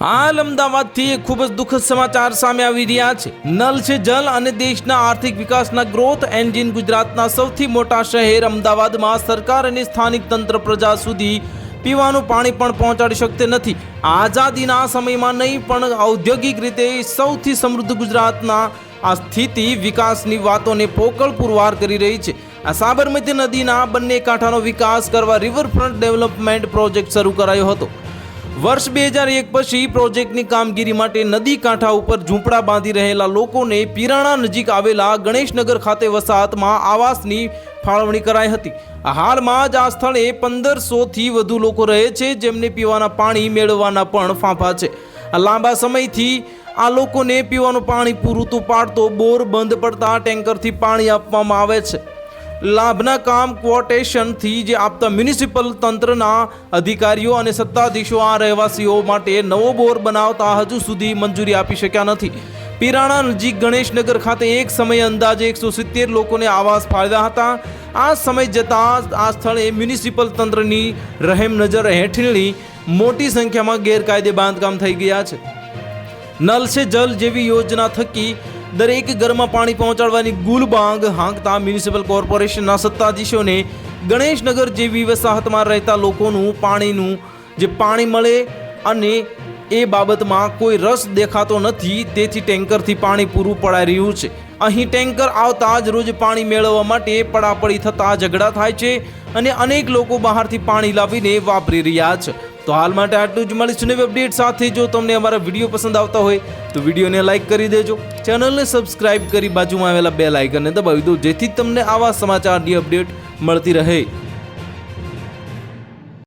હાલ અમદાવાદથી એક ખૂબ જ દુઃખદ સમાચાર સામે આવી રહ્યા છે। નલ સે જલ અને દેશના આર્થિક વિકાસના ગ્રોથ એન્જિન ગુજરાતના સૌથી મોટા શહેર અમદાવાદમાં સરકાર અને સ્થાનિક તંત્ર પ્રજા સુધી પીવાનું પાણી પણ પહોંચાડી શકते નથી। આઝાદીના સમયમાં નહીં પણ ઔદ્યોગિક રીતે સૌથી સમૃદ્ધ ગુજરાતના આ સ્થિતિ વિકાસની વાતોને પોકળ પુરવાર કરી રહી છે। આ સાબરમતી નદીના બંને કાંઠાનો વિકાસ કરવા રિવરફ્રન્ટ ડેવલપમેન્ટ પ્રોજેક્ટ શરૂ કરાયો હતો। વર્ષ 2001 પછી પ્રોજેક્ટની કામગીરી માટે નદી કાંઠા ઉપર ઝૂંપડા બાંધી રહેલા લોકોને પીરાણા નજીક આવેલા ગણેશનગર ખાતે વસાહતમાં આવાસની ફાળવણી કરાઈ હતી। હાલમાં જ આ સ્થળે 1500થી વધુ લોકો રહે છે, જેમને પીવાના પાણી મેળવવાના પણ ફાંફા છે। લાંબા સમયથી આ લોકોને પીવાનું પાણી પૂરું તો પાડતો બોર બંધ પડતા ટેન્કરથી પાણી આપવામાં આવે છે। લાભના કામ ક્વોટેશનથી જે આપતા મ્યુનિસિપલ તંત્રના અધિકારીઓ અને સત્તાધીશો આ રહેવાસીઓ માટે નવો બોર બનાવતા હજુ સુધી મંજૂરી આપી શક્યા નથી। પીરાણા નજીક ગણેશનગર ખાતે એક સમયે અંદાજે 170 લોકોને આવાસ ફાળવ્યા હતા। આ સમય જતાં આ સ્થળે મ્યુનિસિપલ તંત્રની રહેમ નજર હેઠળની મોટી સંખ્યામાં ગેરકાયદે બાંધકામ થઈ ગયા છે। નલ સે જલ જેવી યોજના થકી દરેક ઘરમાં પાણી પહોંચાડવાની ગુલબાંગ હાંકતા મ્યુનિસિપલ કોર્પોરેશનના સત્તાધીશોને ગણેશનગર જેવી વસાહતમાં રહેતા લોકોનું પાણી મળે અને એ બાબતમાં કોઈ રસ દેખાતો નથી। તેથી ટેન્કરથી પાણી પૂરું પડાઈ રહ્યું છે। અહીં ટેન્કર આવતા જ રોજ પાણી મેળવવા માટે પડાપડી થતા ઝઘડા થાય છે અને અનેક લોકો બહારથી પાણી લાવીને વાપરી રહ્યા છે। તો હાલ માટે આટલું જ। મળીશું નવી અપડેટ સાથે। જો તમને અમારા વિડીયો પસંદ આવતા હોય તો વિડીયોને લાઇક કરી દેજો, ચેનલને સબસ્ક્રાઇબ કરી બાજુમાં આવેલા બેલ આઇકનને દબાવી દો, જેથી તમને આવા સમાચારની અપડેટ મળતી રહે।